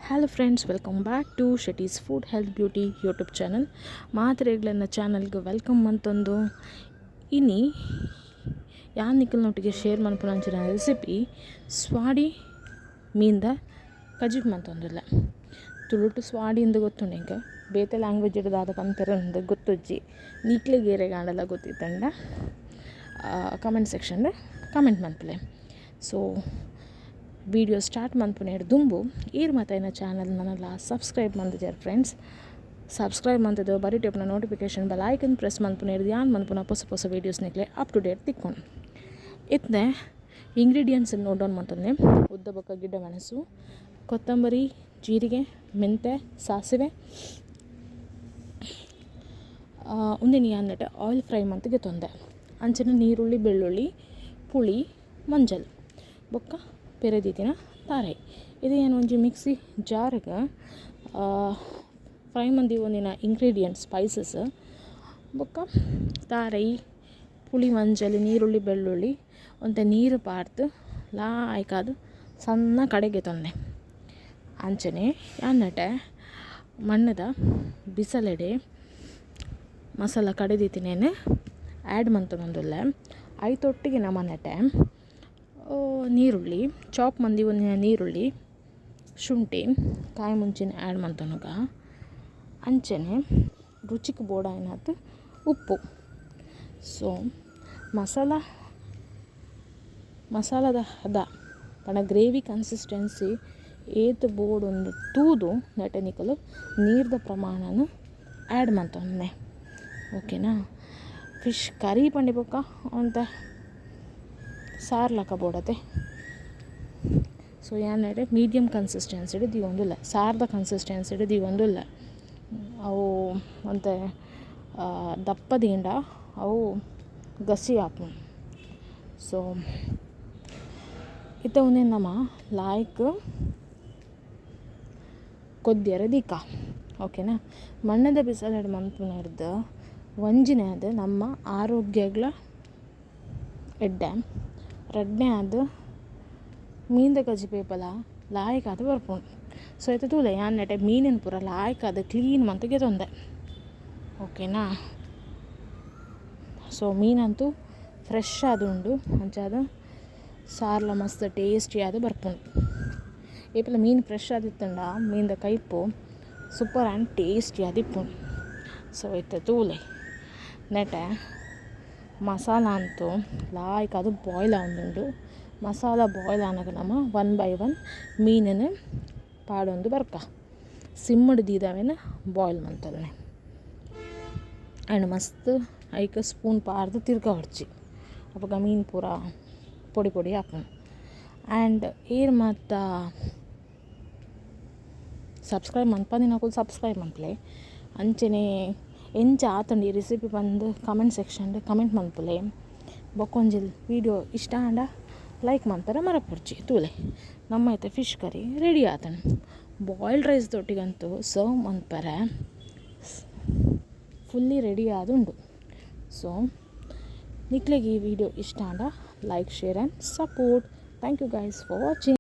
Hello friends, welcome back to Shetty's food health beauty YouTube channel. ಮಾತ್ರೆಗಳನ್ನ ಚಾನಲ್ಗೆ welcome ಅಂತಂದು ಇನ್ನು ಯಾನ್ ನಿಖಲ್ನೊಟ್ಟಿಗೆ ಶೇರ್ ಮಾಡ್ಕೊಂಡ ರೆಸಿಪಿ ಸ್ವಾಡಿ ಮೀನ್ದ ಕಜಿಪ್ ಮಂತೊಂದಿಲ್ಲ. ತುಳು ಟು ಸ್ವಾಡಿ ಎಂದು ಗೊತ್ತುಂಡು ಈಗ ಬೇತೆ ಲ್ಯಾಂಗ್ವೇಜ್ ಇಡದಾದ ಪಂತರಂದು ಗೊತ್ತುಜ್ಜಿ ನೀಕ್ಲೆ ಗೇರೆಗಾಂಡಲ್ಲ ಗೊತ್ತಿತ್ತಂಡ ಕಮೆಂಟ್ ಸೆಕ್ಷನ್ದು ಕಮೆಂಟ್ ಮನ್ಪಲೆ. ಸೊ ವಿಡಿಯೋ ಸ್ಟಾರ್ಟ್ ಮನ್ಪುನೇರು ದುಂಬು ಈರ್ ಮತ್ತೈನ ಚಾನಲ್ ನನ್ನೆಲ್ಲ ಸಬ್ಸ್ಕ್ರೈಬ್ ಮಂದಿದ್ದಾರೆ ಫ್ರೆಂಡ್ಸ್. ಸಬ್ಸ್ಕ್ರೈಬ್ ಮಂತದ್ದು ಬರೀ ಟೈಪ್ನ ನೋಟಿಫಿಕೇಶನ್ ಬೆಲ್ ಐಕನ್ ಪ್ರೆಸ್ ಮನ್ಪುನೇರು ಯಾನ್ ಮನ್ಪುನ ಹೊಸ ವೀಡಿಯೋಸ್ ನಿಕ್ಲೆ ಅಪ್ ಟು ಡೇಟ್ ತಿಕ್ಕೊಂಡು ಇತ್ತನೆ ಇಂಗ್ರೀಡಿಯೆಂಟ್ಸ್ ನೋಡೋಣ ಮಂತಂದೆ. ಉದ್ದ ಬೊಕ್ಕ ಗಿಡ್ಡ ಮೆಣಸು, ಕೊತ್ತಂಬರಿ, ಜೀರಿಗೆ, ಮೆಂತೆ, ಸಾಸಿವೆ, ಒಂದಿನ ಅನ್ನಟ್ಟೆ ಆಯಿಲ್ ಫ್ರೈ ಮಂತಿಗೆ ತೊಂದೆ ಅಂಚಿನ ನೀರುಳ್ಳಿ, ಬೆಳ್ಳುಳ್ಳಿ, ಪುಳಿ, ಮಂಜಲ್ ಬೊಕ್ಕ ಪೆರೆದಿತ್ತಿನ ತಾರಾಯಿ ಇದು ಏನು ಒಂಜಿ ಮಿಕ್ಸಿ ಜಾರ್ಗೆ ಫ್ರೈ ಮಂದಿ ಒಂದಿನ ಇಂಗ್ರೀಡಿಯೆಂಟ್ಸ್ ಸ್ಪೈಸಸ್ ಬೊಕ್ಕ ತಾರಾಯಿ, ಪುಳಿ, ಮಂಜಲ್, ನೀರುಳ್ಳಿ, ಬೆಳ್ಳುಳ್ಳಿ ಒಂತೆ ನೀರು ಪಾರ್ದು ಲಾಯ್ಕಾದು ಸಣ್ಣ ಕಡೆಗೆ ತೊಂದೆ ಅಂಚನೆ ಅನ್ನಟೆ ಮಣ್ಣದ ಬಿಸಲೆಡೆ ಮಸಾಲ ಕಡೆದಿತ್ತಿನೇನು ಆ್ಯಡ್ ಮಂತೊಂದುಲ್ಲೆ ಐತೊಟ್ಟಿಗೆ ನಮ್ಮನಟೆ ನೀರುಳ್ಳಿ ಚಾಪ್ ಮಂದಿ ಒಂದಿನ ನೀರುಳ್ಳಿ, ಶುಂಠಿ, ಕಾಯಿ ಮುಂಚಿನ ಆ್ಯಡ್ ಮಂತನುಗ ಅಂಚನೆ ರುಚಿಗೆ ಬೋಡ ಏನಾಯ್ತು ಉಪ್ಪು. ಸೊ ಮಸಾಲದ ಹದ ಪಣ ಗ್ರೇವಿ ಕನ್ಸಿಸ್ಟೆನ್ಸಿ ಏತು ಬೋಡೊಂದು ತೂದು ನೆಟನಿಕಲು ನೀರ್ದ ಪ್ರಮಾಣನ ಆ್ಯಡ್ ಮಂತೊಂದೆ. ಓಕೆನಾ. ಫಿಶ್ ಕರಿ ಪಂಡಿ ಬೊಕ್ಕ ಅಂತ ಸಾರ್ಲಕ ಬೋಡತೆ. ಸೊ ಏನಾಡೆ ಮೀಡಿಯಮ್ ಕನ್ಸಿಸ್ಟೆನ್ಸಿ ಹಿಡಿದು ಒಂದಿಲ್ಲ, ಸಾರ್ದ ಕನ್ಸಿಸ್ಟೆನ್ಸಿ ಹಿಡಿದು ಒಂದಿಲ್ಲ. ಅವು ಮತ್ತು ದಪ್ಪದಿಂದ ಅವು ಗಸಿ ಹಾಕು. ಸೊ ಇತ್ತ ಒಂದೇ ನಮ್ಮ ಲಾಯ್ಕ್ ಕೊದ್ದಿಯರ ದೀಕ. ಓಕೆನಾ. ಮಣ್ಣದ ಬಿಸಿಲೆಡೆ ಮಂತ್ಪುನರ್ದು ಒಂಜಿನೇ ಅದು ನಮ್ಮ ಆರೋಗ್ಯಗಳ ಎಡ್ಡೆ ರಡ್ನೆ ಅದು ಮೀನ್ದ ಕಜಿ ಪೇಪಲ ಲಾಯ್ಕಾದ ಬರ್ಪುಂಡು. ಸೊ ಆಯ್ತು ತೂಲೆ ಯಾನ್ನೆಟೆ ಮೀನಿನ ಪೂರ ಲಾಯ್ಕಾದ ಕ್ಲೀನ್ ಮಂತಿಗೆ ತೊಂದೆ. ಓಕೆನಾ. ಸೊ ಮೀನಂತೂ ಫ್ರೆಶ್ ಆದುಂಡು ಅಂಚಾದ ಸಾರ್ಲ ಮಸ್ತ್ ಟೇಸ್ಟಿ ಆದ ಬರ್ಪುಂಡು. ಏಪಲ ಮೀನು ಫ್ರೆಶ್ ಆದಿತ್ತಂಡ ಮೀನ್ದ ಕೈಪು ಸೂಪರ್ ಆ್ಯಂಡ್ ಟೇಸ್ಟಿ ಆದಿಪ್ಪುಂಡು. ಸೊ ಆಯ್ತು ತೂಲೆ ನೆಟೆ ಮಸಾಲ ಅಂತೂ ಲಾಯ್ಕ್ ಅದು ಬಾಯ್ಲ್ ಆವೊಂದುಂಡು. ಮಸಾಲ ಬಾಯ್ಲ್ ಆನಾಗ ನಮ್ಮ 1 by 1 ಮೀನನ್ನು ಪಾಡೊಂದು ಬರ್ಕ ಸಿಮ್ಮಡ್ ದೀದಾವೇನು ಬಾಯ್ಲ್ ಮಂತಲ್ನೆ ಆ್ಯಂಡ್ ಮಸ್ತ್ ಐಕ ಸ್ಪೂನ್ ಪಾರ್ದು ತಿರ್ಗ ಹೊಡ್ಚಿ ಅವಾಗ ಮೀನು ಪೂರ ಪೊಡಿ ಪೊಡಿ ಹಾಕೊಂಡು ಆ್ಯಂಡ್ ಏರ್ ಮತ್ತು ಸಬ್ಸ್ಕ್ರೈಬ್ ಮನ್ಪಂದಿನ ಸಬ್ಸ್ಕ್ರೈಬ್ ಮನ್ಪಲೆ ಅಂಚನೆ ಎಂಚ ಆತಂಡು ಈ ರೆಸಿಪಿ ಬಂದು ಕಮೆಂಟ್ ಸೆಕ್ಷನ್ದು ಕಮೆಂಟ್ ಮನ್ಪಲೆ. ಬೊಕ್ಕೊಂಜಿಲ್ ವಿಡಿಯೋ ಇಷ್ಟ ಆಂಡ ಲೈಕ್ ಮಾಡ್ತಾರೆ ಮರಪುರ್ಚಿ ತೂಲೆ ನಮ್ಮ ಐತೆ ಫಿಶ್ ಕರಿ ರೆಡಿ ಆತನು. ಬಾಯ್ಲ್ಡ್ ರೈಸ್ ತೊಟ್ಟಿಗಂತೂ ಸರ್ವ್ ಮನ್ಪರೆ ಫುಲ್ಲಿ ರೆಡಿ ಆದುಂಡು. ಸೊ ನಿಕ್ಲೆಗೆ ಈ ವಿಡಿಯೋ ಇಷ್ಟ ಆಂಡ like, share and support. Thank you guys for watching.